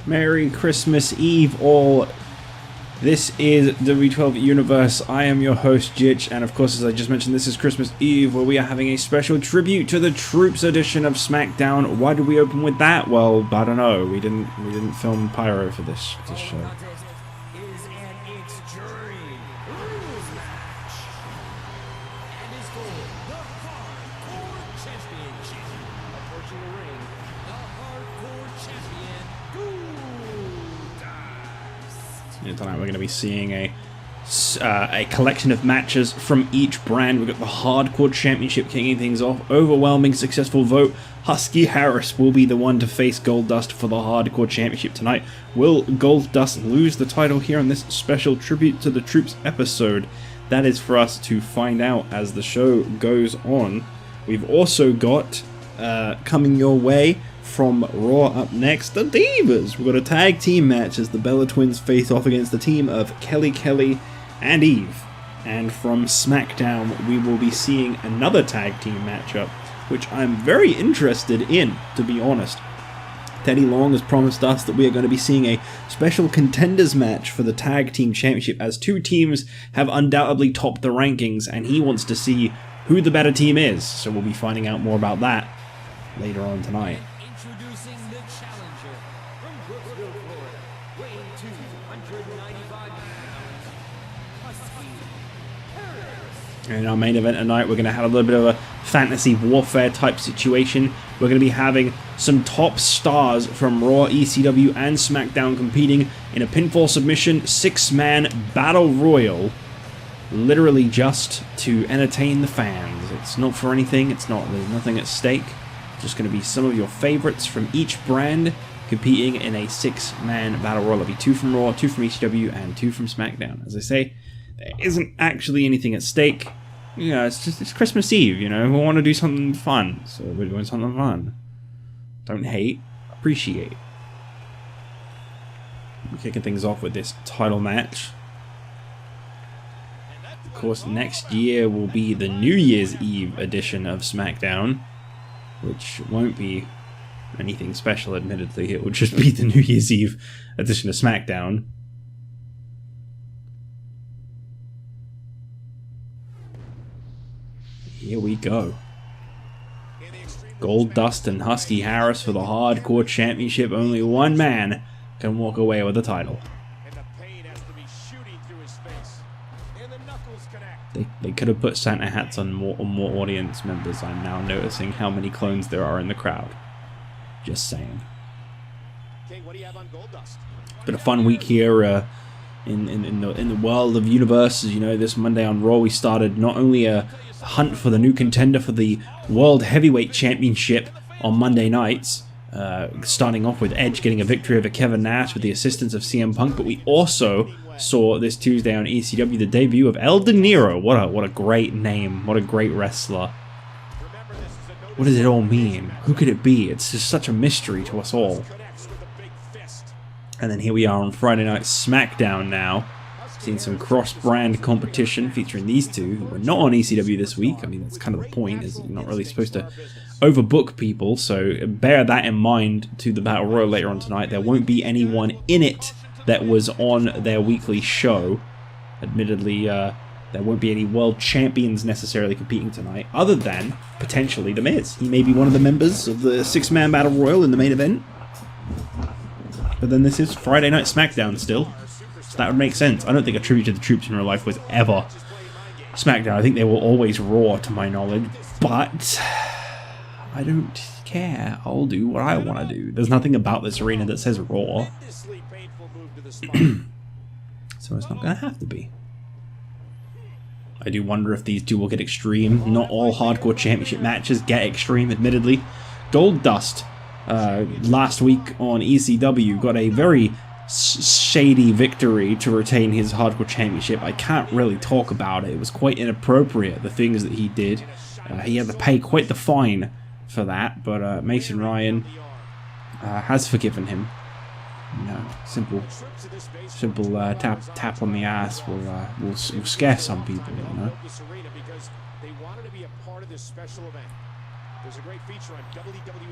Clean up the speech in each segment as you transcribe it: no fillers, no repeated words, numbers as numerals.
Merry Christmas Eve all. This is W12 Universe. I am your host Jitch, and of course, as I just mentioned, this is Christmas Eve, where we are having a special tribute to the Troops edition of SmackDown. Why did we open with that? Well, I don't know. We didn't film pyro for this show. Tonight we're going to be seeing a collection of matches from each brand. We've got the Hardcore Championship kicking things off. Overwhelming successful vote. Husky Harris will be the one to face Goldust for the Hardcore Championship tonight. Will Goldust lose the title here on this special Tribute to the Troops episode? That is for us to find out as the show goes on. We've also got coming your way from Raw up next, the Divas. We've got a tag team match as the Bella Twins face off against the team of Kelly and Eve. And from SmackDown, we will be seeing another tag team matchup, which I'm very interested in, to be honest. Teddy Long has promised us that we are going to be seeing a special Contenders match for the Tag Team Championship, as two teams have undoubtedly topped the rankings, and he wants to see who the better team is. So we'll be finding out more about that later on tonight. Introducing the challenger from Brooksville, Florida, weighing 295 pounds, Husky Harris. In our main event tonight, we're going to have a little bit of a fantasy warfare type situation. We're going to be having some top stars from Raw, ECW, and SmackDown competing in a pinfall submission 6-man battle royal, literally just to entertain the fans. It's not for anything. There's nothing at stake. Just going to be some of your favorites from each brand competing in a 6-man battle royal. It'll be 2 from Raw, 2 from ECW, and 2 from SmackDown. As I say, there isn't actually anything at stake. You know, it's Christmas Eve, you know, we want to do something fun, so we're doing something fun. Don't hate, appreciate. We're kicking things off with this title match. Of course, next year will be the New Year's Eve edition of SmackDown, which won't be anything special, admittedly. It will just be the New Year's Eve edition of SmackDown. Here we go. Goldust and Husky Harris for the Hardcore Championship. Only one man can walk away with the title. They could have put Santa hats on more audience members. I'm now noticing how many clones there are in the crowd. Just saying. It's been a fun week here in the world of universes. You know, this Monday on Raw we started not only a hunt for the new contender for the World Heavyweight Championship on Monday nights, starting off with Edge getting a victory over Kevin Nash with the assistance of CM Punk, but we also saw this Tuesday on ECW the debut of El Dinero. What a great name. What a great wrestler. What does it all mean? Who could it be? It's just such a mystery to us all. And then here we are on Friday Night SmackDown now. Seen some cross-brand competition featuring these two who were not on ECW this week. I mean, that's kind of the point, is you're not really supposed to overbook people, so bear that in mind to the Battle Royal later on tonight. There won't be anyone in it that was on their weekly show. Admittedly, there won't be any world champions necessarily competing tonight, other than potentially The Miz. He may be one of the members of the 6-man Battle Royal in the main event. But then this is Friday Night SmackDown still. So that would make sense. I don't think a tribute to the Troops in real life was ever SmackDown. I think they were always Raw, to my knowledge. But I don't care. I'll do what I want to do. There's nothing about this arena that says Raw. So it's not going to have to be. I do wonder if these two will get extreme. Not all Hardcore Championship matches get extreme, admittedly. Goldust, last week on ECW, got a very shady victory to retain his Hardcore Championship. I can't really talk about it. It was quite inappropriate, the things that he did. He had to pay quite the fine for that, but Mason Ryan has forgiven him. You know, simple tap on the ass will scare some people, you know.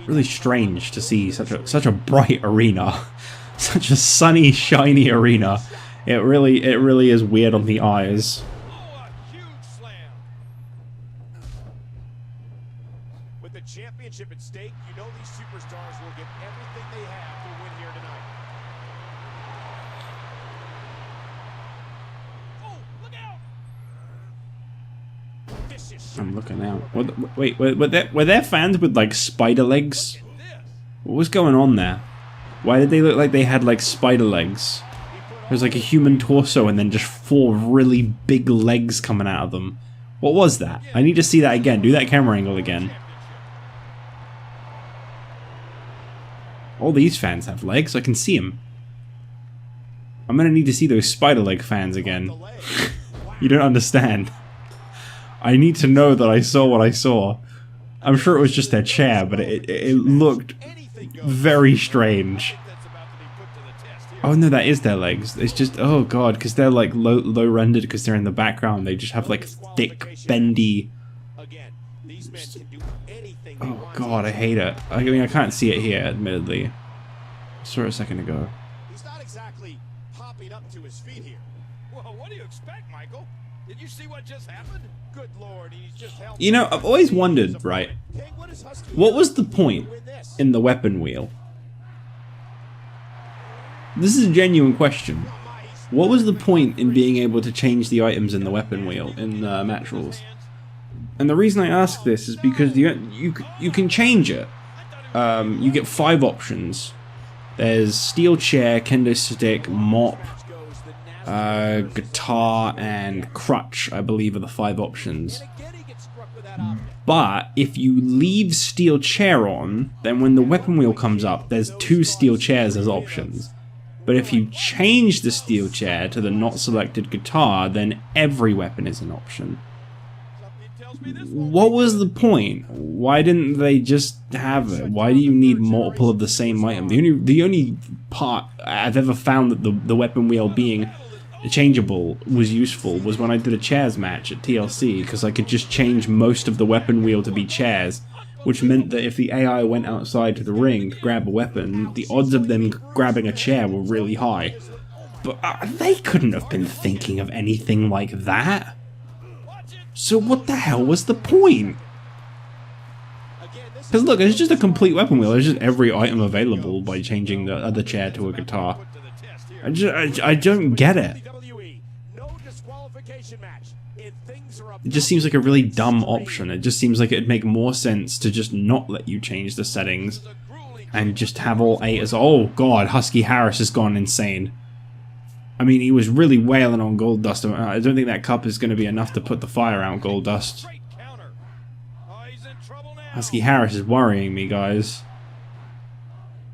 Really strange to see such a bright arena, such a sunny, shiny arena. It really is weird on the eyes. With the championship at stake, you know these superstars will give everything they have to win here tonight. Oh, look out! I'm looking out. Wait, were there fans with like spider legs? What was going on there? Why did they look like they had like spider legs? There's like a human torso and then just 4 really big legs coming out of them. What was that? I need to see that again. Do that camera angle again. All these fans have legs. I can see them. I'm gonna need to see those spider leg fans again. You don't understand. I need to know that I saw what I saw. I'm sure it was just their chair, but it looked very strange. Oh no, that is their legs. It's just, oh god, because they're like low rendered because they're in the background. They just have like thick, bendy. Oh god, I hate it. I mean, I can't see it here, admittedly. I saw it a second ago. He's not exactly popping up to his feet here. Well, what do you expect, Michael? Did you see what just happened? Good lord, he's just held. You know, I've always wondered, right? What was the point in the weapon wheel? This is a genuine question. What was the point in being able to change the items in the weapon wheel in match rules? And the reason I ask this is because you can change it. You get 5 options. There's steel chair, kendo stick, mop, guitar, and crutch, I believe, are the 5 options. But if you leave steel chair on, then when the weapon wheel comes up, there's 2 steel chairs as options. But if you change the steel chair to the not selected guitar, then every weapon is an option. What was the point? Why didn't they just have it? Why do you need multiple of the same item? The only part I've ever found that the weapon wheel being changeable was useful was when I did a chairs match at TLC, because I could just change most of the weapon wheel to be chairs, which meant that if the AI went outside to the ring to grab a weapon, the odds of them grabbing a chair were really high. But they couldn't have been thinking of anything like that. So what the hell was the point? Because look, it's just a complete weapon wheel. It's just every item available by changing the other chair to a guitar. I don't get it. It just seems like a really dumb option. It just seems like it'd make more sense to just not let you change the settings and just have all 8 as... Oh god, Husky Harris has gone insane. I mean, he was really wailing on Goldust. I don't think that cup is going to be enough to put the fire out, Goldust. Husky Harris is worrying me, guys.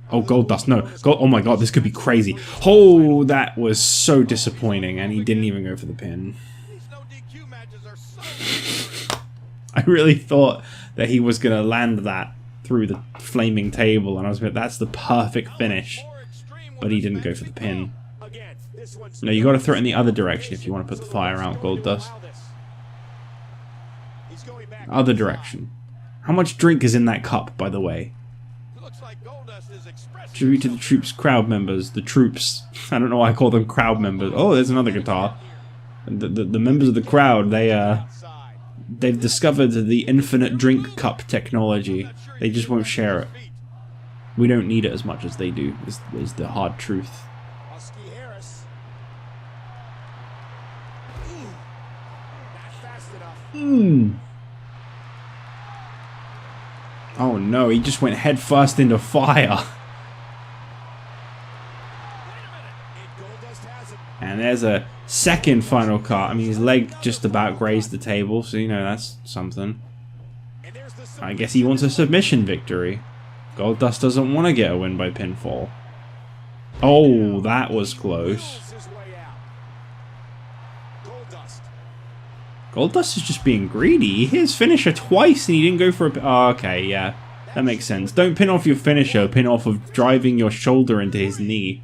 Oh, Goldust, no. Oh my god, this could be crazy. Oh, that was so disappointing, and he didn't even go for the pin. I really thought that he was going to land that through the flaming table, and I was like, that's the perfect finish. But he didn't go for the pin. No, you got to throw it in the other direction if you want to put the fire out, Goldust. Other direction. How much drink is in that cup, by the way? Tribute to the troops, crowd members. The troops. I don't know why I call them crowd members. Oh, there's another guitar. The members of the crowd, they've discovered the infinite drink cup technology. They just won't share it. We don't need it as much as they do, is the hard truth. Oh no, he just went head first into fire. And there's a second final cut. I mean, his leg just about grazed the table, so you know that's something. I guess he wants a submission victory. Goldust doesn't want to get a win by pinfall. Oh, that was close. Goldust is just being greedy. He hit his finisher twice and he didn't go for a... Oh, okay, yeah. That makes sense. Don't pin off your finisher. Pin off of driving your shoulder into his knee.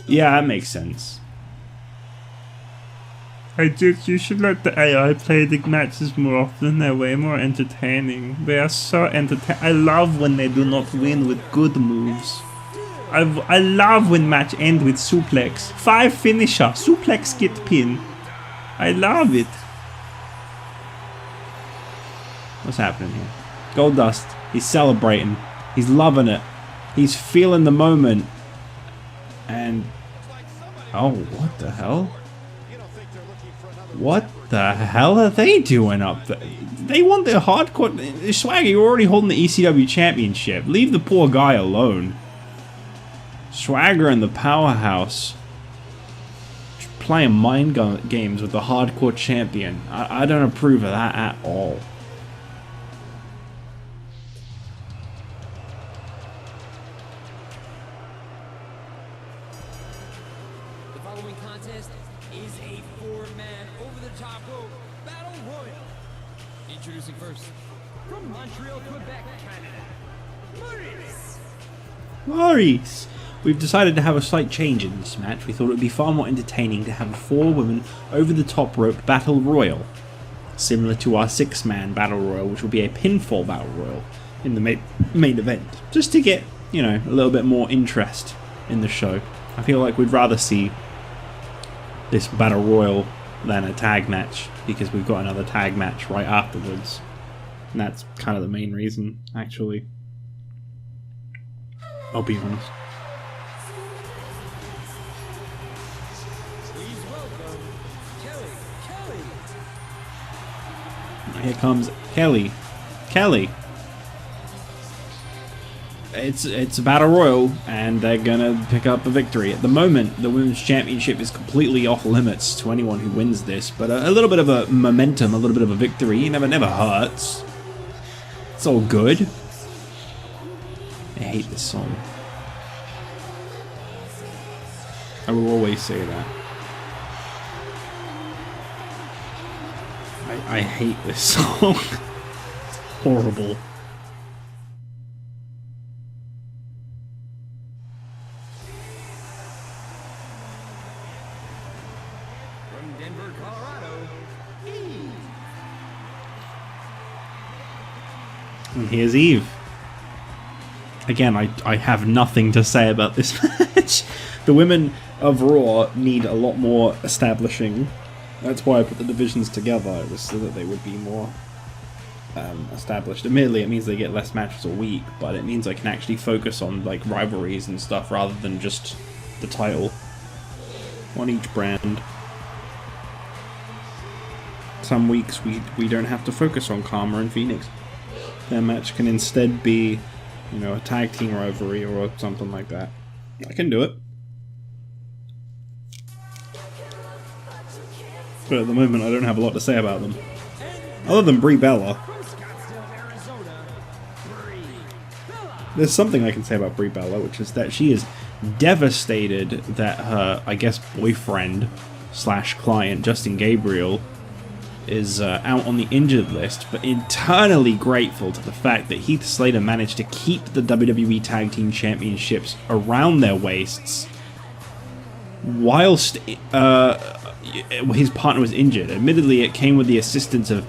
Yeah, that makes sense. You should let the AI play the matches more often. They're way more entertaining. They are so entertaining. I love when they do not win with good moves. I love when match end with suplex. 5 finisher. Suplex get pin. I love it. What's happening here? Goldust. He's celebrating. He's loving it. He's feeling the moment. And... oh, what the hell? What the hell are they doing up there? They want their hardcore... Swagger, you're already holding the ECW Championship. Leave the poor guy alone. Swagger and the Powerhouse playing mind games with the hardcore champion. I don't approve of that at all. The following contest is a 4-man over-the-top rope battle royal. Introducing first, from Montreal, Quebec, Canada, Maryse. Maryse! We've decided to have a slight change in this match. We thought it would be far more entertaining to have a 4-woman over-the-top rope battle royal, similar to our 6-man battle royal, which will be a pinfall battle royal in the main event, just to get, you know, a little bit more interest in the show. I feel like we'd rather see this battle royal than a tag match, because we've got another tag match right afterwards, and that's kind of the main reason, actually. I'll be honest. Here comes Kelly. Kelly. It's a battle royal, and they're gonna pick up a victory. At the moment, the women's championship is completely off limits to anyone who wins this, but a little bit of a momentum, a little bit of a victory, never hurts. It's all good. I hate this song. I will always say that. I hate this song. It's horrible. From Denver, Colorado, Eve. And here's Eve. Again, I have nothing to say about this match. The women of Raw need a lot more establishing. That's why I put the divisions together, it was so that they would be more established. Admittedly, it means they get less matches a week, but it means I can actually focus on like rivalries and stuff rather than just the title. On each brand. Some weeks we don't have to focus on Karma and Phoenix. Their match can instead be, you know, a tag team rivalry or something like that. I can do it. But at the moment, I don't have a lot to say about them. Other than Brie Bella. There's something I can say about Brie Bella, which is that she is devastated that her, I guess, boyfriend / client, Justin Gabriel, is out on the injured list, but internally grateful to the fact that Heath Slater managed to keep the WWE Tag Team Championships around their waists whilst his partner was injured. Admittedly, it came with the assistance of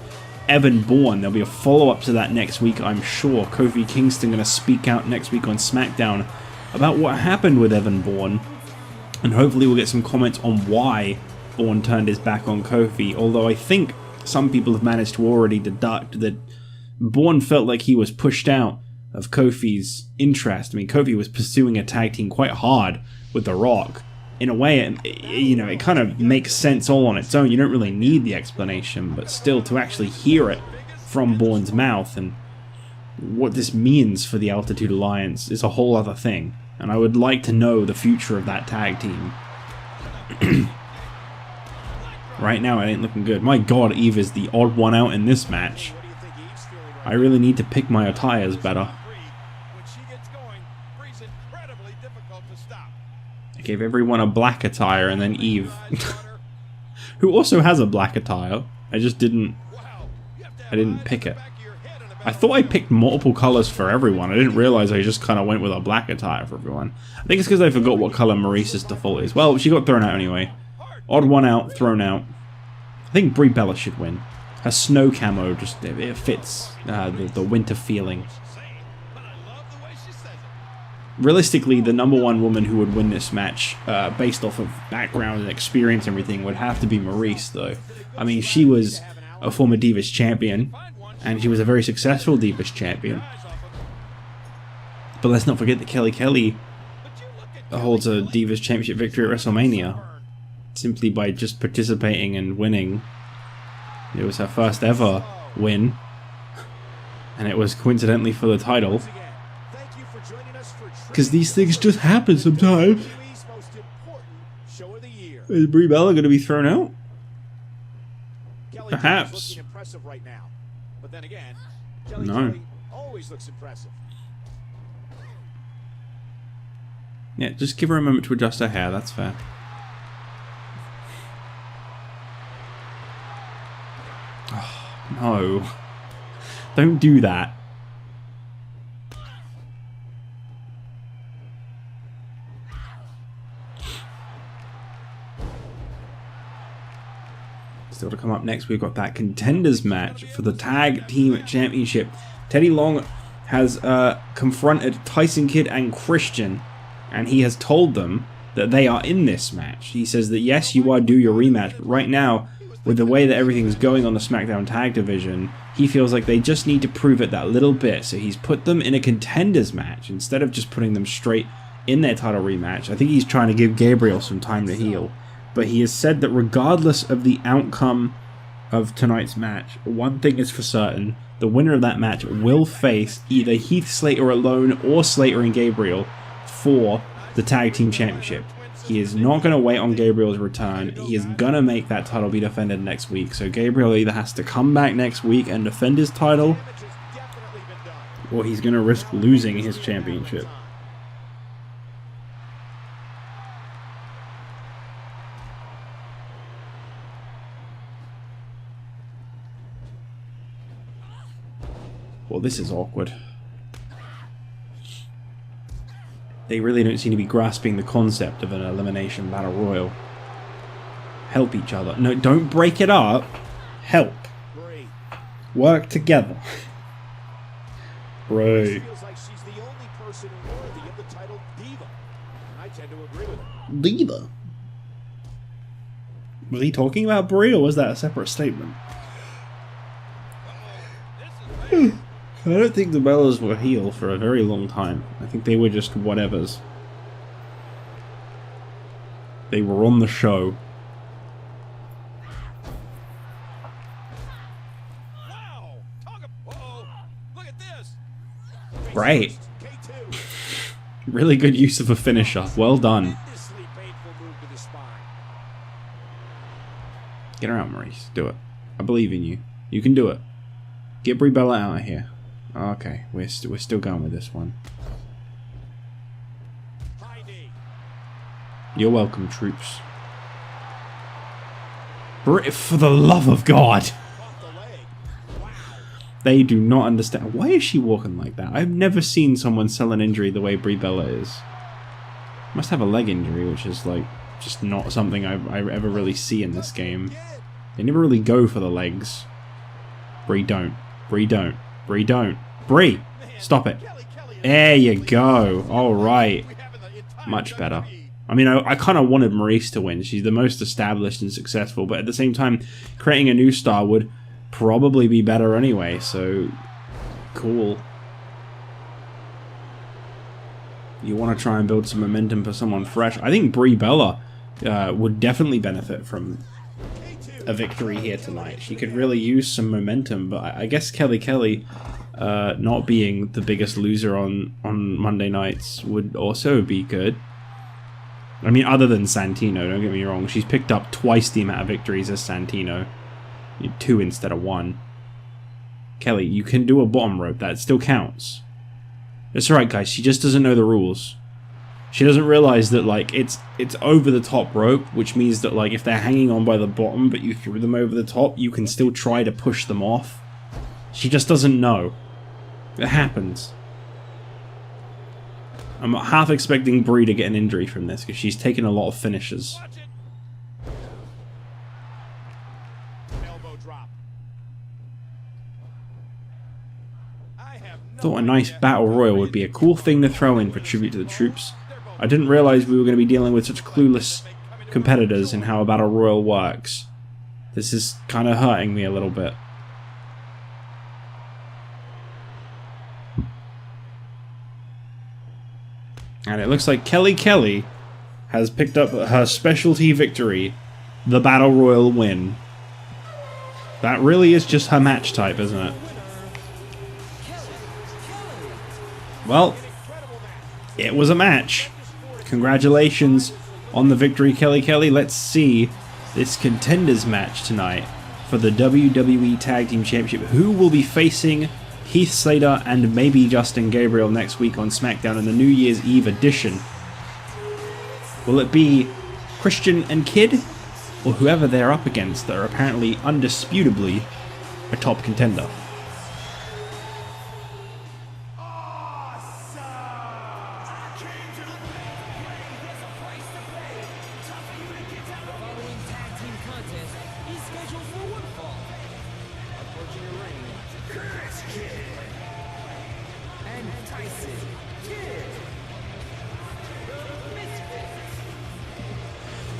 Evan Bourne. There'll be a follow-up to that next week, I'm sure. Kofi Kingston going to speak out next week on SmackDown about what happened with Evan Bourne, and hopefully we'll get some comments on why Bourne turned his back on Kofi, although I think some people have managed to already deduct that Bourne felt like he was pushed out of Kofi's interest. I mean, Kofi was pursuing a tag team quite hard with The Rock. In a way, it kind of makes sense all on its own. You don't really need the explanation, but still, to actually hear it from Bourne's mouth and what this means for the Altitude Alliance is a whole other thing. And I would like to know the future of that tag team. Right now, it ain't looking good. My god, Eve is the odd one out in this match. I really need to pick my attires better. I gave everyone a black attire, and then Eve, who also has a black attire. I didn't pick it. I thought I picked multiple colors for everyone. I didn't realize I just kind of went with a black attire for everyone. I think it's because I forgot what color Maryse's default is. Well, she got thrown out anyway. Odd one out, thrown out. I think Brie Bella should win. Her snow camo just it fits the winter feeling. Realistically, the #1 woman who would win this match, based off of background and experience and everything, would have to be Maryse, though. I mean, she was a former Divas champion, and she was a very successful Divas champion. But let's not forget that Kelly holds a Divas Championship victory at WrestleMania, simply by just participating and winning. It was her first ever win, and it was coincidentally for the title. Because these things just happen sometimes. Is Brie Bella going to be thrown out? Perhaps. No. Yeah, just give her a moment to adjust her hair, that's fair. Oh, no. Don't do that. Still to come up next, we've got that Contenders match for the Tag Team Championship. Teddy Long has confronted Tyson Kidd and Christian, and he has told them that they are in this match. He says that yes, you are due your rematch, but right now, with the way that everything's going on the SmackDown Tag Division, he feels like they just need to prove it that little bit, so he's put them in a Contenders match instead of just putting them straight in their title rematch. I think he's trying to give Gabriel some time to heal. But he has said that regardless of the outcome of tonight's match, one thing is for certain: the winner of that match will face either Heath Slater alone or Slater and Gabriel for the Tag Team Championship. He is not going to wait on Gabriel's return. He is going to make that title be defended next week. So Gabriel either has to come back next week and defend his title, or he's going to risk losing his championship. Well, this is awkward. They really don't seem to be grasping the concept of an elimination battle royal. Help each other. No, don't break it up. Help. Work together. Brie. Diva? Was he talking about Brie, or was that a separate statement? I don't think the Bellas were heel for a very long time. I think they were just whatevers. They were on the show. Great. Really good use of a finisher. Well done. Get her out, Maryse. Do it. I believe in you. You can do it. Get Brie Bella out of here. Okay, we're still going with this one. You're welcome, troops. For the love of God! They do not understand. Why is she walking like that? I've never seen someone sell an injury the way Brie Bella is. Must have a leg injury, which is like just not something I ever really see in this game. They never really go for the legs. Brie, don't. Brie, don't. Brie, don't. Brie! Stop it. There you go. Alright. Much better. I mean, I kind of wanted Maryse to win. She's the most established and successful, but at the same time, creating a new star would probably be better anyway, so cool. You want to try and build some momentum for someone fresh. I think Brie Bella would definitely benefit from a victory here tonight. She could really use some momentum, but I guess Kelly not being the biggest loser on Monday nights would also be good. I mean, other than Santino, don't get me wrong. She's picked up twice the amount of victories as Santino. 2 instead of 1. Kelly, you can do a bottom rope. That still counts. It's alright, guys. She just doesn't know the rules. She doesn't realize that, like, it's over the top rope, which means that, like, if they're hanging on by the bottom, but you threw them over the top, you can still try to push them off. She just doesn't know. It happens. I'm half expecting Brie to get an injury from this, because she's taken a lot of finishes. Thought a nice battle royal would be a cool thing to throw in for tribute to the troops. I didn't realize we were going to be dealing with such clueless competitors in how a battle royal works. This is kind of hurting me a little bit. And it looks like Kelly has picked up her specialty victory, the Battle Royal win. That really is just her match type, isn't it? Well, it was a match. Congratulations on the victory, Kelly. Let's see this Contenders match tonight for the WWE Tag Team Championship. Who will be facing Heath Slater and maybe Justin Gabriel next week on SmackDown in the New Year's Eve edition? Will it be Christian and Kid, or whoever they're up against that are apparently undisputably a top contender?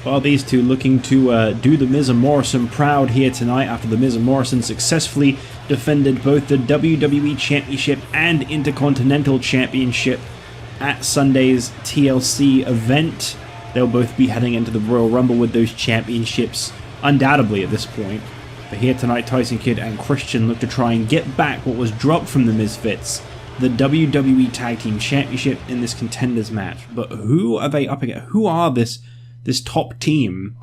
Well, these two looking to do the Miz and Morrison proud here tonight after the Miz and Morrison successfully defended both the WWE Championship and Intercontinental Championship at Sunday's TLC event. They'll both be heading into the Royal Rumble with those championships undoubtedly at this point. But here tonight, Tyson Kidd and Christian look to try and get back what was dropped from the Mizfits, the WWE Tag Team Championship, in this Contenders match. But who are they up against? Who are this top team?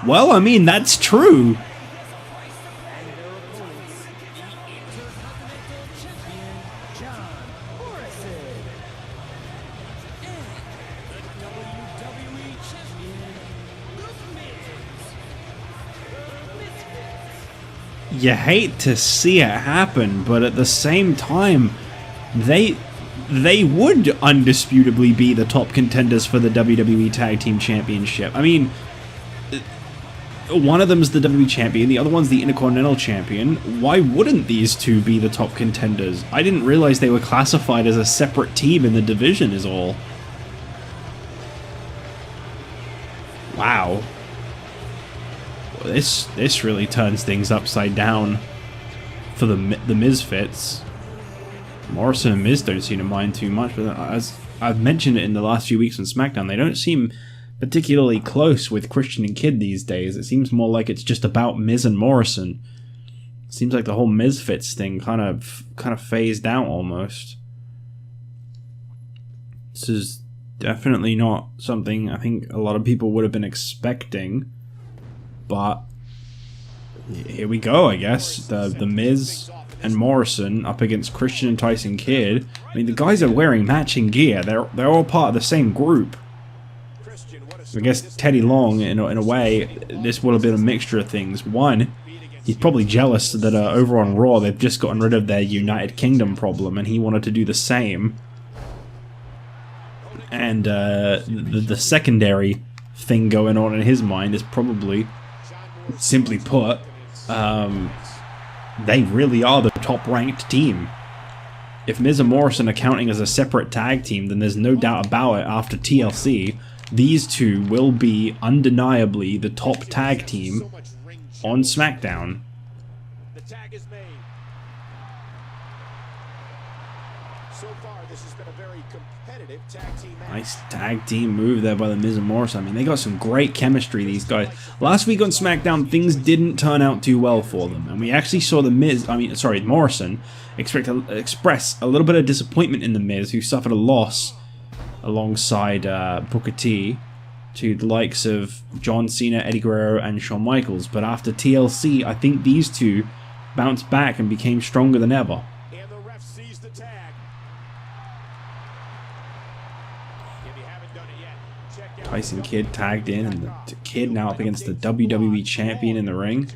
Well, I mean, that's true. You hate to see it happen, but at the same time, they would undisputably be the top contenders for the WWE Tag Team Championship. I mean, one of them's the WWE Champion, the other one's the Intercontinental Champion. Why wouldn't these two be the top contenders? I didn't realize they were classified as a separate team in the division is all. Wow. Well, this really turns things upside down for the Mizfits. Morrison and Miz don't seem to mind too much, but as I've mentioned it in the last few weeks on SmackDown, they don't seem particularly close with Christian and Kidd these days. It seems more like it's just about Miz and Morrison. It seems like the whole Mizfits thing kind of phased out almost. This is definitely not something I think a lot of people would have been expecting, but here we go, I guess. The Miz and Morrison up against Christian and Tyson Kidd. I mean, the guys are wearing matching gear. They're all part of the same group. I guess Teddy Long, in a way, this would have been a mixture of things. One, he's probably jealous that over on Raw they've just gotten rid of their United Kingdom problem, and he wanted to do the same. And the secondary thing going on in his mind is probably, simply put, they really are the top-ranked team. If Miz and Morrison are counting as a separate tag team, then there's no doubt about it, after TLC, these two will be undeniably the top tag team on SmackDown. The tag is made. So far, this has been a very competitive tag team match. Nice tag team move there by the Miz and Morrison. I mean, they got some great chemistry, these guys. Last week on SmackDown, things didn't turn out too well for them, and we actually saw Morrison express a little bit of disappointment in the Miz, who suffered a loss alongside Booker T to the likes of John Cena, Eddie Guerrero, and Shawn Michaels. But after TLC, I think these two bounced back and became stronger than ever. And the ref sees the tag. If you haven't done it yet, check out Tyson Kidd tagged in, and the Kid now up against the WWE Champion in the ring.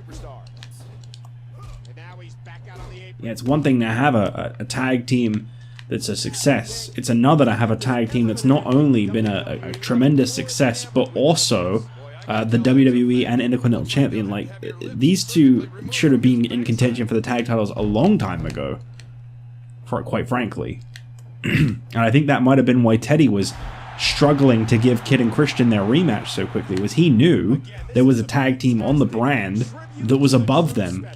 And now he's back out on the apron. Yeah, it's one thing to have a tag team that's a success. It's another to have a tag team that's not only been a tremendous success, but also the WWE and Intercontinental Champion. Like, these two should have been in contention for the tag titles a long time ago, quite frankly. And I think that might have been why Teddy was struggling to give Kid and Christian their rematch so quickly, was he knew there was a tag team on the brand that was above them.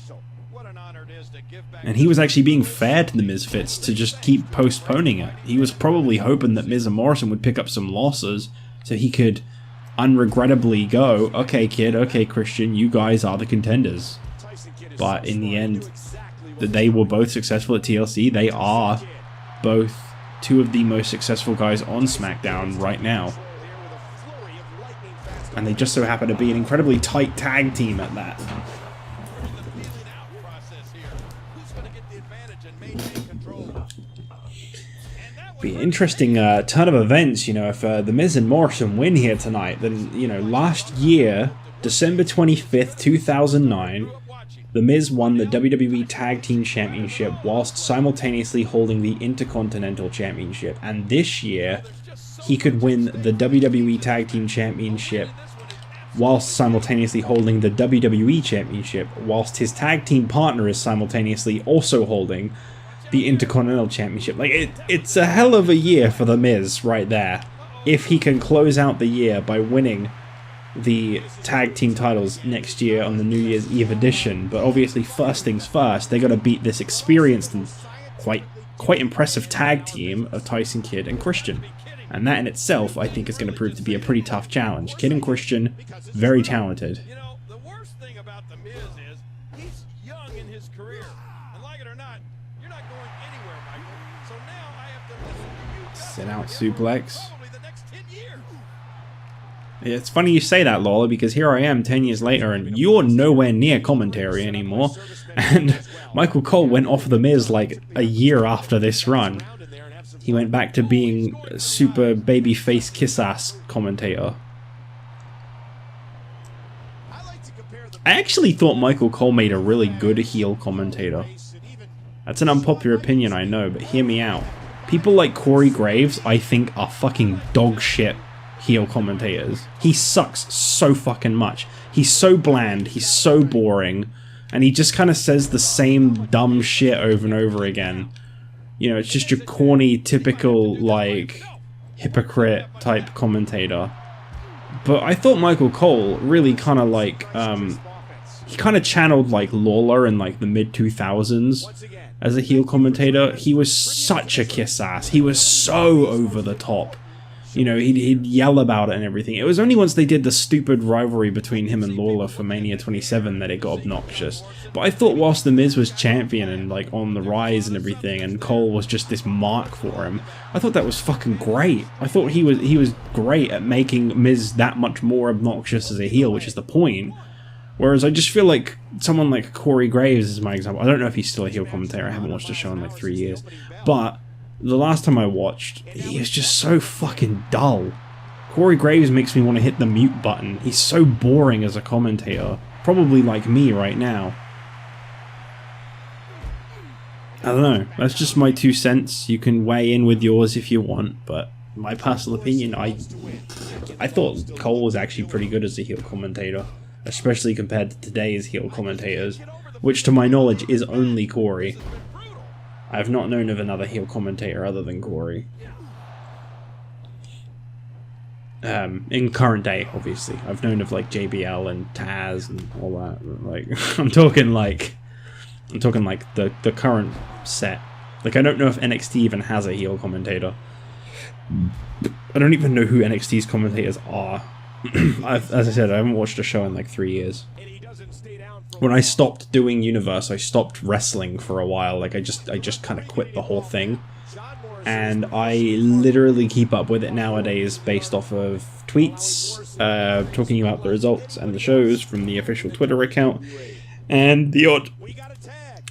And he was actually being fair to the Mizfits to just keep postponing it. He was probably hoping that Miz and Morrison would pick up some losses so he could unregrettably go, okay Kid, okay Christian, you guys are the contenders. But in the end, they were both successful at TLC. They are both two of the most successful guys on SmackDown right now. And they just so happen to be an incredibly tight tag team at that. Be an interesting turn of events, you know, if The Miz and Morrison win here tonight. Then, you know, last year, December 25th, 2009, The Miz won the WWE Tag Team Championship whilst simultaneously holding the Intercontinental Championship. And this year, he could win the WWE Tag Team Championship whilst simultaneously holding the WWE Championship, whilst his tag team partner is simultaneously also holding the Intercontinental Championship. Like, it's a hell of a year for The Miz right there, if he can close out the year by winning the tag team titles next year on the New Year's Eve edition. But obviously, first things first, they got to beat this experienced and quite impressive tag team of Tyson Kidd and Christian. And that in itself, I think, is going to prove to be a pretty tough challenge. Kidd and Christian, very talented. You know, the worst thing about The Miz is he's young in his career. And like it or not, you're not going anywhere, Michael. So now I have to listen to you. Sit out suplex. Probably the next 10 years. It's funny you say that, Lola, because here I am 10 years later and you're nowhere near commentary anymore. And Michael Cole went off The Miz like a year after this run. He went back to being a super babyface kiss-ass commentator. I actually thought Michael Cole made a really good heel commentator. That's an unpopular opinion, I know, but hear me out. People like Corey Graves, I think, are fucking dog shit heel commentators. He sucks so fucking much. He's so bland, he's so boring, and he just kind of says the same dumb shit over and over again. You know, it's just your corny, typical, like, hypocrite type commentator. But I thought Michael Cole really kind of like, he kind of channeled like Lawler in like the mid-2000s as a heel commentator. He was such a kiss ass. He was so over the top. You know, he'd yell about it and everything. It was only once they did the stupid rivalry between him and Lawler for Mania 27 that it got obnoxious. But I thought whilst The Miz was champion and like on the rise and everything, and Cole was just this mark for him, I thought that was fucking great. I thought he was great at making Miz that much more obnoxious as a heel, which is the point. Whereas I just feel like someone like Corey Graves is my example. I don't know if he's still a heel commentator. I haven't watched the show in like 3 years. But the last time I watched, he is just so fucking dull. Corey Graves makes me want to hit the mute button. He's so boring as a commentator. Probably like me right now. I don't know. That's just my 2 cents. You can weigh in with yours if you want, but my personal opinion, I thought Cole was actually pretty good as a heel commentator, especially compared to today's heel commentators, which to my knowledge is only Corey. I've not known of another heel commentator other than Corey. In current day, obviously. I've known of like JBL and Taz and all that. Like, I'm talking like the current set. Like, I don't know if NXT even has a heel commentator. I don't even know who NXT's commentators are. As I said, I haven't watched a show in like 3 years. When I stopped doing Universe, I stopped wrestling for a while. Like, I just kind of quit the whole thing. And I literally keep up with it nowadays based off of tweets, talking about the results and the shows from the official Twitter account, and the odd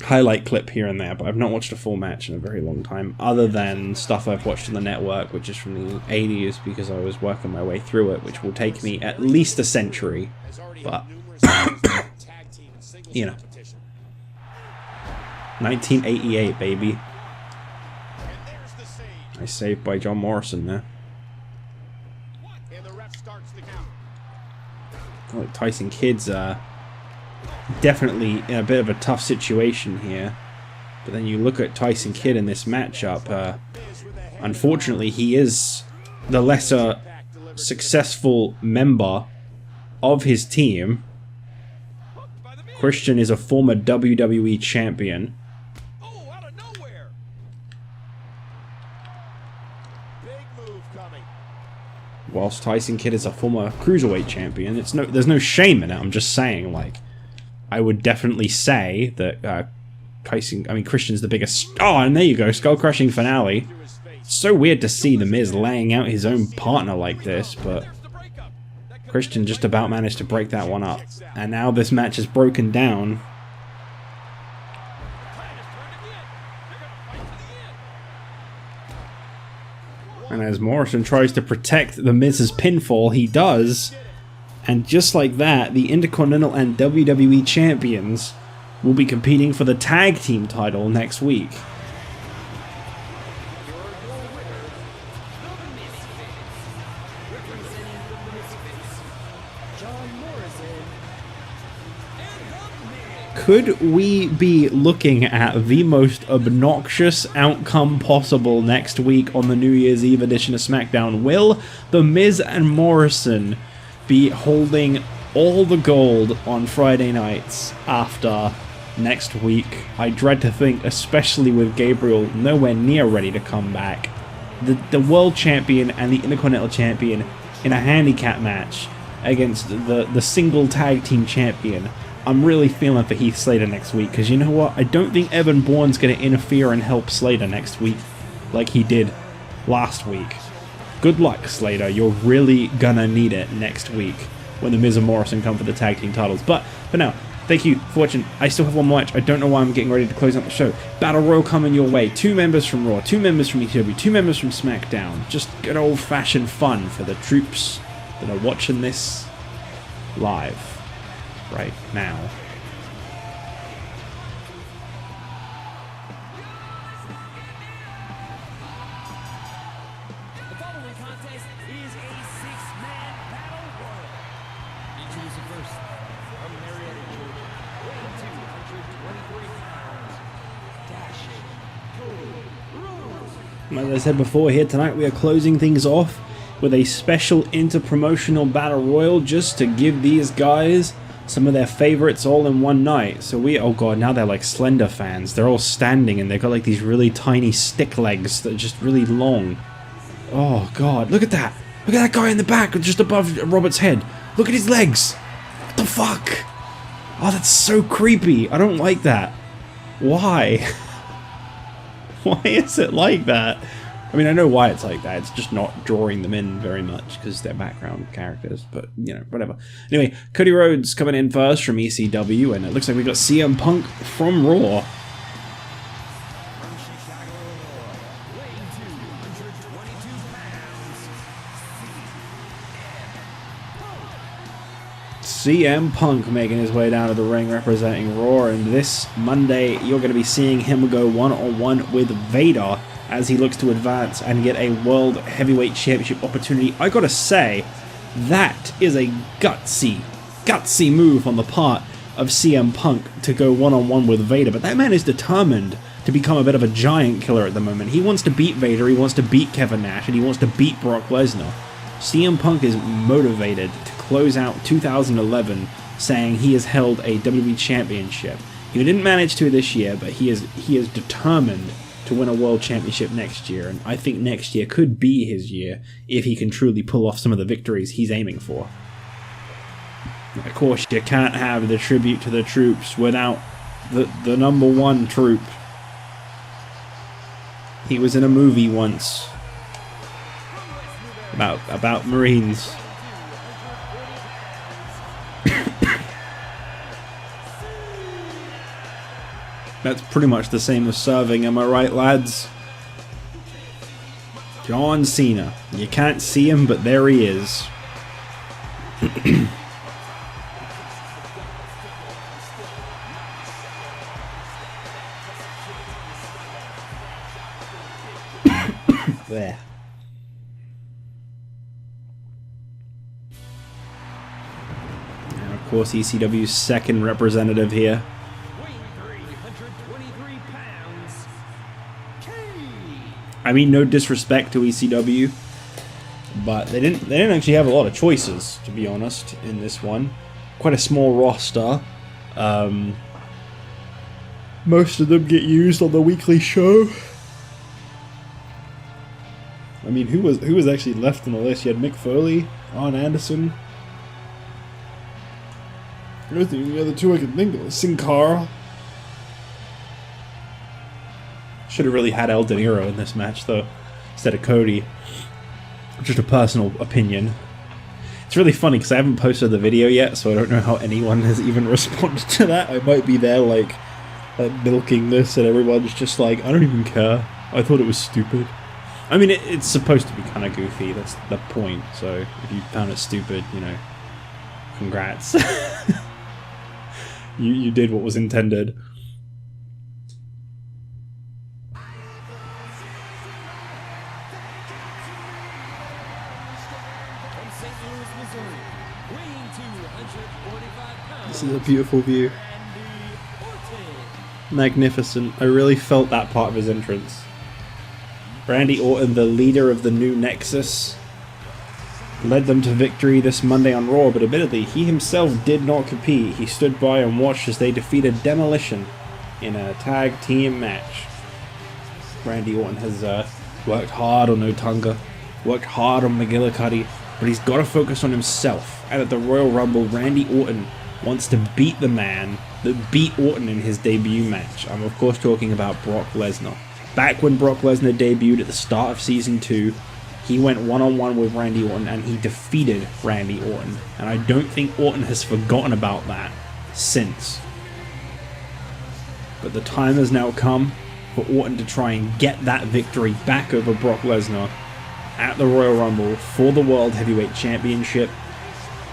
highlight clip here and there. But I've not watched a full match in a very long time, other than stuff I've watched on the network, which is from the 80s, because I was working my way through it, which will take me at least a century. But you know, 1988, baby. I saved by John Morrison there. Look, Tyson Kidd's definitely in a bit of a tough situation here. But then you look at Tyson Kidd in this matchup. Unfortunately, he is the lesser successful member of his team. Christian is a former WWE champion. Oh, out of nowhere. Big move coming. Whilst Tyson Kidd is a former cruiserweight champion. There's no shame in it. I'm just saying, like, I would definitely say that Christian's the biggest. Oh, and there you go, skull crushing finale. It's so weird to see The Miz laying out his own partner like this, but Christian just about managed to break that one up. And now this match is broken down. And as Morrison tries to protect The Miz's pinfall, he does. And just like that, the Intercontinental and WWE champions will be competing for the tag team title next week. Could we be looking at the most obnoxious outcome possible next week on the New Year's Eve edition of SmackDown? Will The Miz and Morrison be holding all the gold on Friday nights after next week? I dread to think, especially with Gabriel nowhere near ready to come back. The World Champion and the Intercontinental Champion in a handicap match against the single tag team champion. I'm really feeling for Heath Slater next week, because you know what? I don't think Evan Bourne's going to interfere and help Slater next week like he did last week. Good luck, Slater. You're really going to need it next week when The Miz and Morrison come for the tag team titles. But for now, thank you for watching. I still have one more match. I don't know why I'm getting ready to close out the show. Battle Royal coming your way. 2 members from Raw, 2 members from ECW, 2 members from SmackDown. Just good old-fashioned fun for the troops that are watching this live right now. The following contest is a 6-man battle royal. Introducing first, from Maryse, weighing 223 pounds, Dashing Cody Rhodes. As I said before, here tonight we are closing things off with a special inter-promotional battle royal just to give these guys some of their favorites all in one night. So oh god, now they're like Slender fans. They're all standing and they've got like these really tiny stick legs that are just really long. Oh god, look at that. Look at that guy in the back just above Robert's head. Look at his legs. What the fuck? Oh, that's so creepy. I don't like that. Why? Why is it like that? I mean, I know why it's like that. It's just not drawing them in very much because they're background characters, but, you know, whatever. Anyway, Cody Rhodes coming in first from ECW, and it looks like we got CM Punk from Raw. From Chicago, Illinois, weighing 222 pounds, CM Punk making his way down to the ring representing Raw, and this Monday you're going to be seeing him go one-on-one with Vader as he looks to advance and get a World Heavyweight Championship opportunity. I gotta say, that is a gutsy move on the part of CM Punk to go one-on-one with Vader, but that man is determined to become a bit of a giant killer at the moment. He wants to beat Vader, he wants to beat Kevin Nash, and he wants to beat Brock Lesnar. CM Punk is motivated to close out 2011 saying he has held a WWE Championship. He didn't manage to this year, but he is determined to win a World Championship next year, and I think next year could be his year if he can truly pull off some of the victories he's aiming for. Of course, you can't have the tribute to the troops without the #1 troop. He was in a movie once about Marines. That's pretty much the same as serving, am I right, lads? John Cena. You can't see him, but there he is. There. course, ECW's second representative here. Weighing 323 pounds, I mean, no disrespect to ECW, but they didn't actually have a lot of choices, to be honest, in this one. Quite a small roster. Most of them get used on the weekly show. I mean, who was actually left on the list? You had Mick Foley, Arn Anderson. I don't think the other two I can think of. Sin Cara. Should have really had El De Niro in this match, though, instead of Cody. Just a personal opinion. It's really funny because I haven't posted the video yet, so I don't know how anyone has even responded to that. I might be there, like milking this, and everyone's just like, I don't even care. I thought it was stupid. I mean, it's supposed to be kind of goofy. That's the point. So if you found it stupid, you know, congrats. you did what was intended. from St. Louis, Missouri, weighing 245 pounds, This is a beautiful view. Randy Orton. Magnificent. I really felt that part of his entrance. Randy Orton, the leader of the new Nexus, led them to victory this Monday on Raw, but admittedly, he himself did not compete. He stood by and watched as they defeated Demolition in a tag team match. Randy Orton has worked hard on Otunga, worked hard on McGillicuddy, but he's got to focus on himself. And at the Royal Rumble, Randy Orton wants to beat the man that beat Orton in his debut match. I'm of course talking about Brock Lesnar. Back when Brock Lesnar debuted at the start of Season 2, he went one-on-one with Randy Orton and he defeated Randy Orton. And I don't think Orton has forgotten about that since. But the time has now come for Orton to try and get that victory back over Brock Lesnar at the Royal Rumble for the World Heavyweight Championship.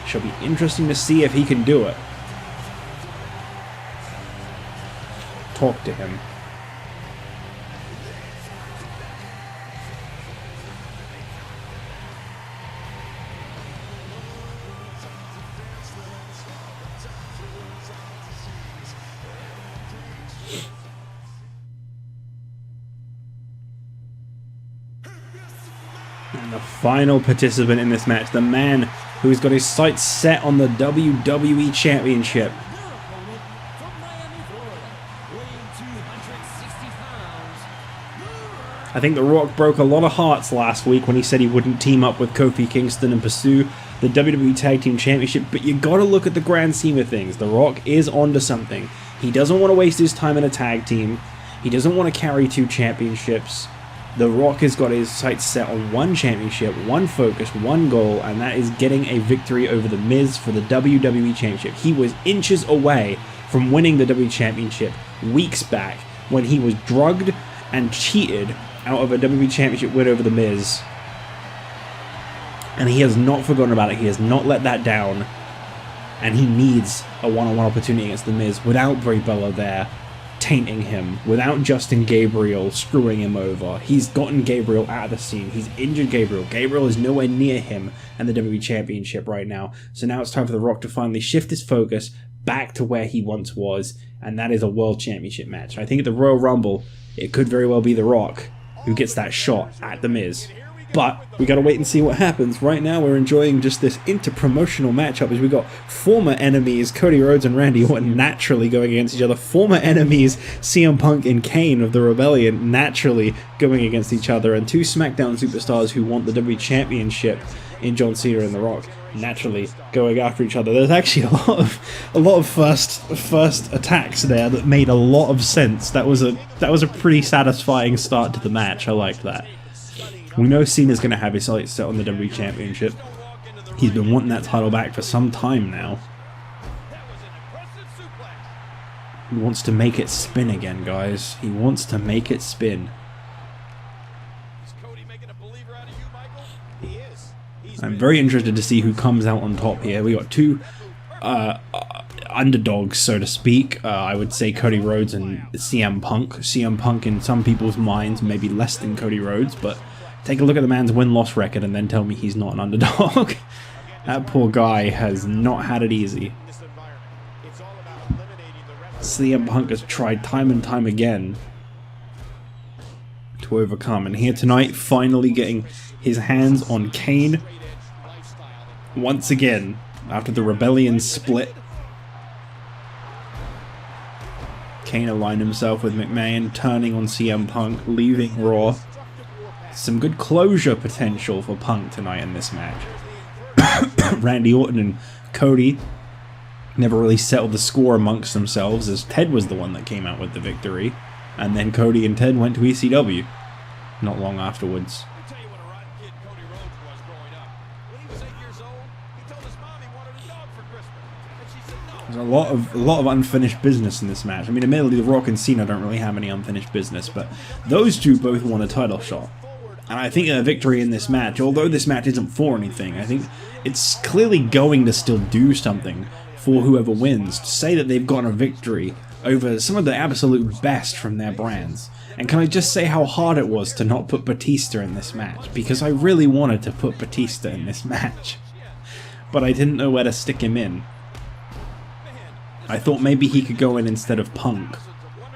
Shall be interesting to see if he can do it. Talk to him. And the final participant in this match, the man who's got his sights set on the WWE Championship. Your opponent from Miami, Florida, weighing 260 pounds, I think The Rock broke a lot of hearts last week when he said he wouldn't team up with Kofi Kingston and pursue the WWE Tag Team Championship, but you gotta look at the grand scheme of things. The Rock is onto something. He doesn't want to waste his time in a tag team. He doesn't want to carry two championships. The Rock has got his sights set on one championship, one focus, one goal, and that is getting a victory over The Miz for the WWE Championship. He was inches away from winning the WWE Championship weeks back when he was drugged and cheated out of a WWE Championship win over The Miz. And he has not forgotten about it. He has not let that down. And he needs a one-on-one opportunity against The Miz without Brie Bella there tainting him, without Justin Gabriel screwing him over. He's gotten Gabriel out of the scene. He's injured Gabriel. Gabriel is nowhere near him and the WWE Championship right now. So now it's time for The Rock to finally shift his focus back to where he once was, and that is a World Championship match. I think at the Royal Rumble, it could very well be The Rock who gets that shot at The Miz. But we gotta wait and see what happens. Right now, we're enjoying just this inter-promotional matchup as we got former enemies Cody Rhodes and Randy Orton naturally going against each other. Former enemies CM Punk and Kane of the Rebellion naturally going against each other, and two SmackDown superstars who want the WWE Championship in John Cena and The Rock naturally going after each other. There's actually a lot of first attacks there that made a lot of sense. That was a pretty satisfying start to the match. I liked that. We know Cena's going to have his sights set on the WWE Championship. He's been wanting that title back for some time now. He wants to make it spin again, guys. He wants to make it spin. I'm very interested to see who comes out on top here. We got two underdogs, so to speak. I would say Cody Rhodes and CM Punk. CM Punk in some people's minds maybe less than Cody Rhodes, but take a look at the man's win-loss record and then tell me he's not an underdog. That poor guy has not had it easy. CM Punk has tried time and time again to overcome. And here tonight, finally getting his hands on Kane once again after the Rebellion split. Kane aligned himself with McMahon, turning on CM Punk, leaving Raw. Some good closure potential for Punk tonight in this match. Randy Orton and Cody never really settled the score amongst themselves, as Ted was the one that came out with the victory. And then Cody and Ted went to ECW not long afterwards. I'll tell you what a rotten kid Cody Rhodes was growing up. When he was 8 years old, he told his mom he wanted a dog for Christmas, and she said no. There's a lot of unfinished business in this match. I mean, admittedly, The Rock and Cena don't really have any unfinished business, but those two both won a title shot. And I think a victory in this match, although this match isn't for anything, I think it's clearly going to still do something for whoever wins, to say that they've gotten a victory over some of the absolute best from their brands. And can I just say how hard it was to not put Batista in this match, because I really wanted to put Batista in this match, but I didn't know where to stick him in. I thought maybe he could go in instead of Punk,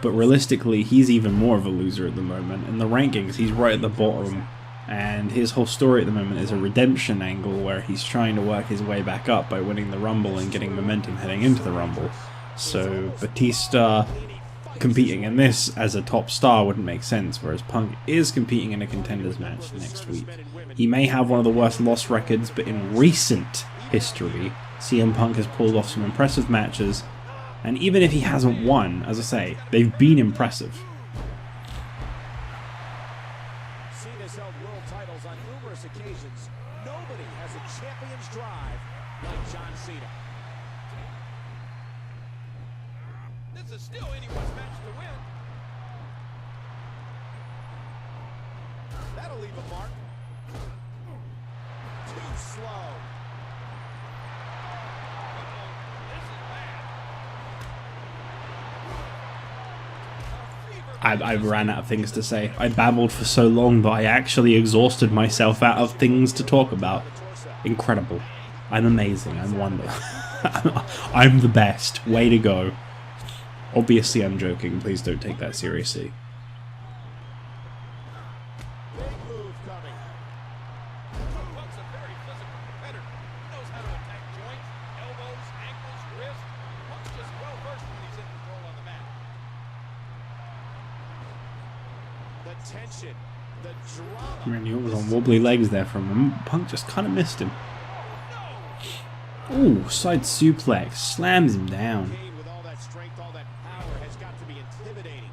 but realistically he's even more of a loser at the moment. In the rankings he's right at the bottom, and his whole story at the moment is a redemption angle where he's trying to work his way back up by winning the Rumble and getting momentum heading into the Rumble. So Batista competing in this as a top star wouldn't make sense, whereas Punk is competing in a Contenders match next week. He may have one of the worst loss records, but in recent history CM Punk has pulled off some impressive matches, and even if he hasn't won, as I say, they've been impressive. Cena's held world titles on numerous occasions. Nobody has a champion's drive like John Cena. This is still anyone's match to win. That'll leave a mark. Too slow. This is bad. I ran out of things to say. I babbled for so long that I actually exhausted myself out of things to talk about. Incredible. I'm amazing. I'm wonderful. I'm the best. Way to go. Obviously I'm joking. Please don't take that seriously. Big move coming. Punk's a very physical competitor. He knows how to attack joints, elbows, ankles, wrists. Punk's just well versed when he's in control on the mat. The tension, the drama. Randy Orton was on wobbly legs there for a moment. Punk just kind of missed him. Ooh, side suplex. Slams him down. Kane with all that strength, all that power has got to be intimidating.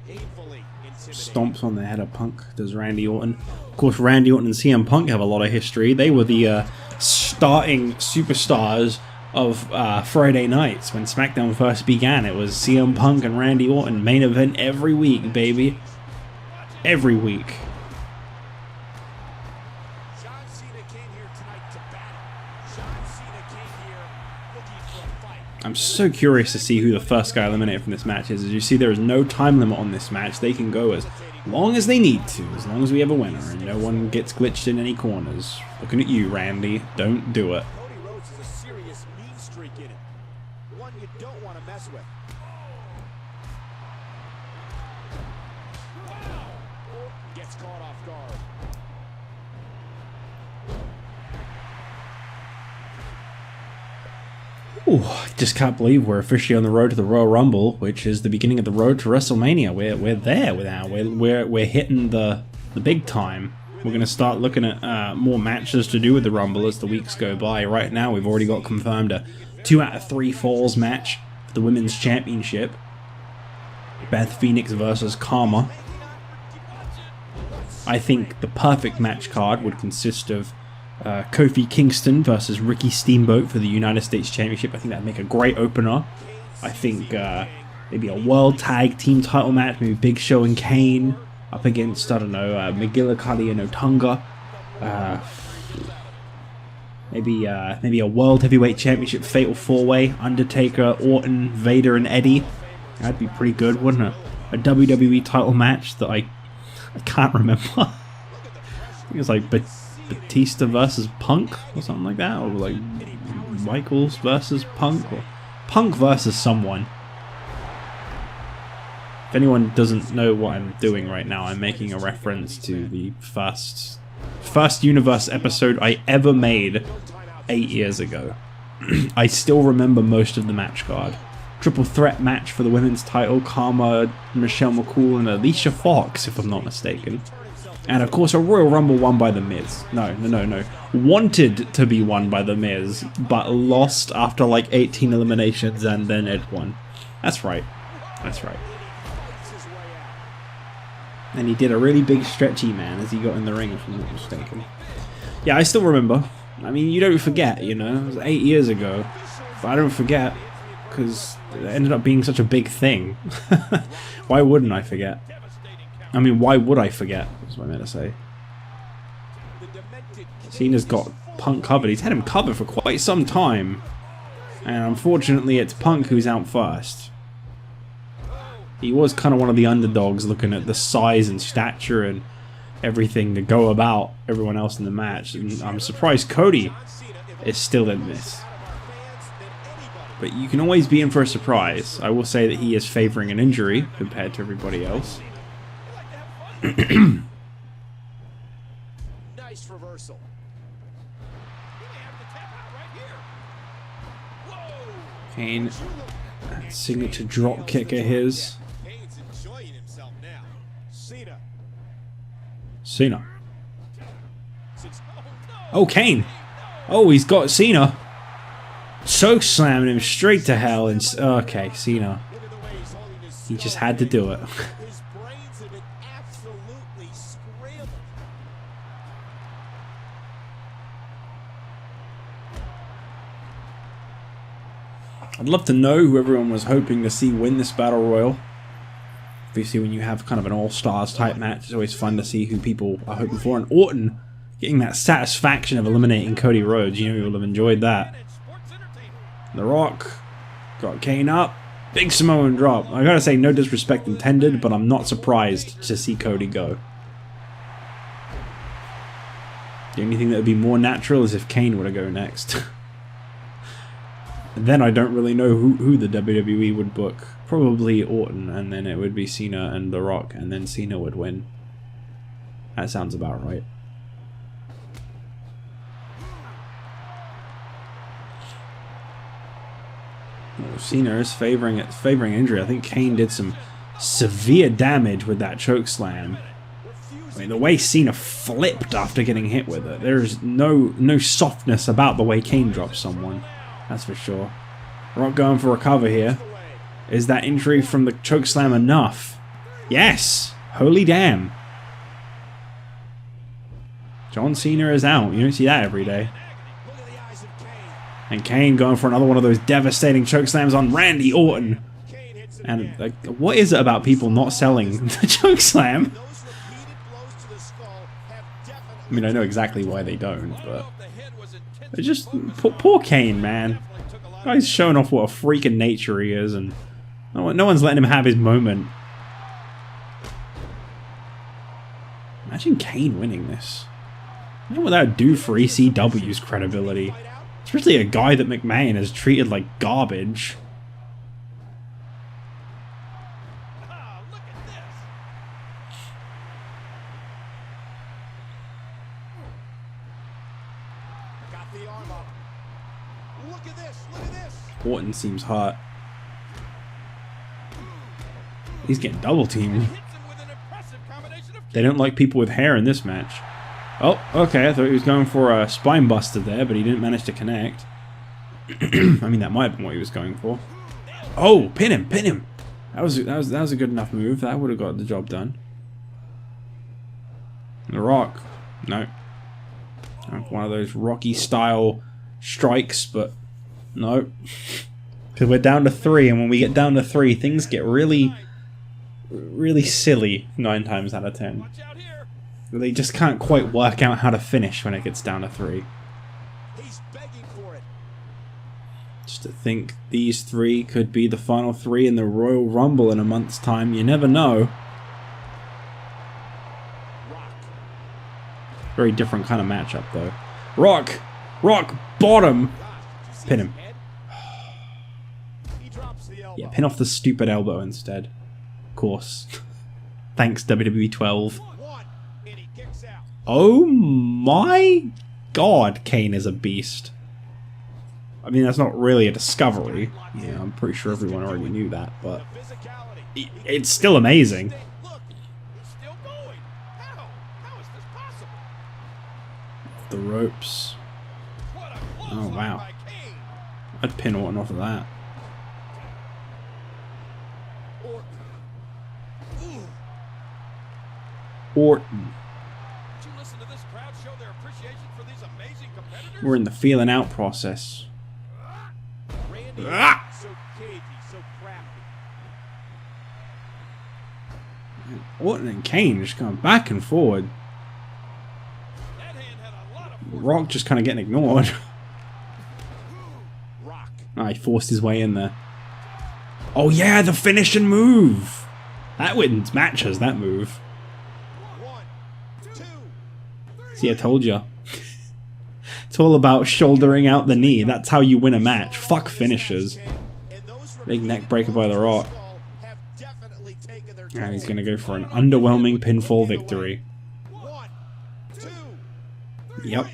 Painfully intimidating. Stomps on the head of Punk, does Randy Orton. Of course, Randy Orton and CM Punk have a lot of history. They were the starting superstars of Friday nights when SmackDown first began. It was CM Punk and Randy Orton. Main event every week, baby. Every week. John Cena came here tonight to battle. John Cena came here looking for a fight. I'm so curious to see who the first guy eliminated from this match is. As you see, there is no time limit on this match. They can go as long as they need to, as long as we have a winner and no one gets glitched in any corners. Looking at you, Randy. Don't do it. Cody Rhodes has a serious mean streak in him. One you don't want to mess with. Orton gets caught off guard. Ooh, I just can't believe we're officially on the road to the Royal Rumble, which is the beginning of the road to WrestleMania. We're there now. We're hitting the big time. We're gonna start looking at more matches to do with the Rumble as the weeks go by. Right now, we've already got confirmed a 2 out of 3 falls match for the Women's Championship. Beth Phoenix versus Karma. I think the perfect match card would consist of Kofi Kingston versus Ricky Steamboat for the United States Championship. I think that'd make a great opener. I think maybe a World Tag Team title match, maybe Big Show and Kane up against, I don't know, McGillicuddy and Otunga. Maybe a World Heavyweight Championship Fatal 4-Way, Undertaker, Orton, Vader, and Eddie. That'd be pretty good, wouldn't it? A WWE title match that I can't remember. I think it's like Batista versus Punk or something like that, or like Michaels versus Punk, or Punk versus someone. If anyone doesn't know what I'm doing right now, I'm making a reference to the first Universe episode I ever made 8 years ago. I still remember most of the match card. Triple threat match for the women's title, Karma, Michelle McCool, and Alicia Fox, if I'm not mistaken. And of course a Royal Rumble won by The Miz. No. Wanted to be won by The Miz, but lost after like 18 eliminations and then Ed won. That's right. That's right. And he did a really big stretchy man as he got in the ring, if I'm not mistaken. Yeah, I still remember. I mean, you don't forget, you know. It was 8 years ago. But I don't forget, because it ended up being such a big thing. Why wouldn't I forget? I mean, why would I forget? That's what I meant to say. Cena's got Punk covered. He's had him covered for quite some time. And unfortunately, it's Punk who's out first. He was kind of one of the underdogs, looking at the size and stature and everything to go about everyone else in the match. And I'm surprised Cody is still in this. But you can always be in for a surprise. I will say that he is favoring an injury compared to everybody else. Nice reversal. Kane, signature drop kick of his. Kane's enjoying himself now. Cena. Oh, Kane. Oh, he's got Cena. Choke slamming him straight to hell. And okay, Cena. He just had to do it. His brains have been absolutely scrambled. I'd love to know who everyone was hoping to see win this Battle Royal. Obviously, when you have kind of an all-stars type match, it's always fun to see who people are hoping for. And Orton getting that satisfaction of eliminating Cody Rhodes. You know you will have enjoyed that. The Rock got Kane up. Big Samoan drop. I gotta say, no disrespect intended, but I'm not surprised to see Cody go. The only thing that would be more natural is if Kane were to go next. And then I don't really know who the WWE would book. Probably Orton, and then it would be Cena and The Rock, and then Cena would win. That sounds about right. Oh, Cena is favoring injury. I think Kane did some severe damage with that choke slam. I mean, the way Cena flipped after getting hit with it, there's no softness about the way Kane drops someone. That's for sure. Rock going for a cover here. Is that injury from the chokeslam enough? Yes! Holy damn. John Cena is out. You don't see that every day. And Kane going for another one of those devastating chokeslams on Randy Orton. And like, what is it about people not selling the chokeslam? I mean, I know exactly why they don't, but it's just poor Kane, man. Guy's showing off what a freak of nature he is, and no one's letting him have his moment. Imagine Kane winning this. I don't know what that would do for ECW's credibility. Especially a guy that McMahon has treated like garbage. Got the arm up. Look at this. Look at this. Orton seems hot. He's getting double teamed. They don't like people with hair in this match. Oh, okay, I thought he was going for a spine buster there, but he didn't manage to connect. I mean, that might have been what he was going for. Oh, pin him, pin him. That was a good enough move. That would have got the job done. The Rock. No. One of those Rocky style strikes, but no. Because we're down to 3, and when we get down to 3, things get really silly 9 times out of 10. They just can't quite work out how to finish when it gets down to 3. He's begging for it. Just to think these 3 could be the final 3 in the Royal Rumble in a month's time, you never know. Rock. Very different kind of matchup though. Rock bottom. Pin him. He drops the elbow. Yeah, pin off the stupid elbow instead. Of course. Thanks, WWE 12. One, and he kicks out. Oh my god, Kane is a beast. I mean, that's not really a discovery. Yeah, I'm pretty sure everyone already knew that, but The physicality. it's still amazing. Look, he's still going. How? How is this possible? The ropes. What a Oh, clothesline wow. by Kane. I'd pin Orton off of that. Orton. Did you listen to this crowd show their appreciation for these amazing competitors? We're in the feeling out process. Randy, so cagey, so crafty. Orton and Kane just going back and forward. That hand had a lot of force. Rock just kind of getting ignored. Rock. Oh, he forced his way in there. Oh yeah, the finishing move. That wins matches, that move. 1, 2. See, I told you. It's all about shouldering out the knee. That's how you win a match. Fuck finishes. Big neck breaker by The Rock. And he's going to go for an underwhelming pinfall victory. 1, 2. Yep.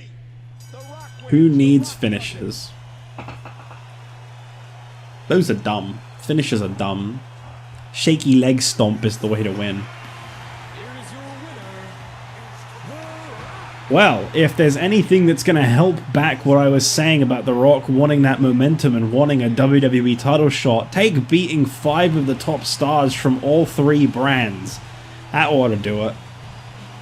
The Rock Who needs finishes? Those are dumb. Finishes are dumb. Shaky leg stomp is the way to win. Well, if there's anything that's going to help back what I was saying about The Rock wanting that momentum and wanting a WWE title shot, take beating 5 of the top stars from all 3 brands. That ought to do it.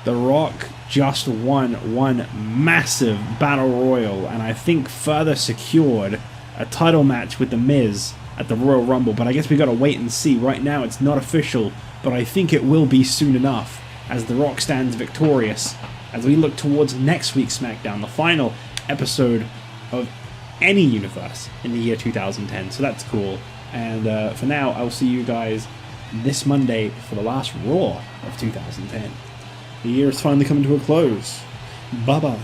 The Rock just won one massive battle royal and I think further secured a title match with The Miz at the Royal Rumble, but I guess we gotta wait and see. Right now it's not official, but I think it will be soon enough as The Rock stands victorious as we look towards next week's SmackDown, the final episode of any universe in the year 2010, so that's cool. And for now, I'll see you guys this Monday for the last Raw of 2010. The year is finally coming to a close. Bye-bye.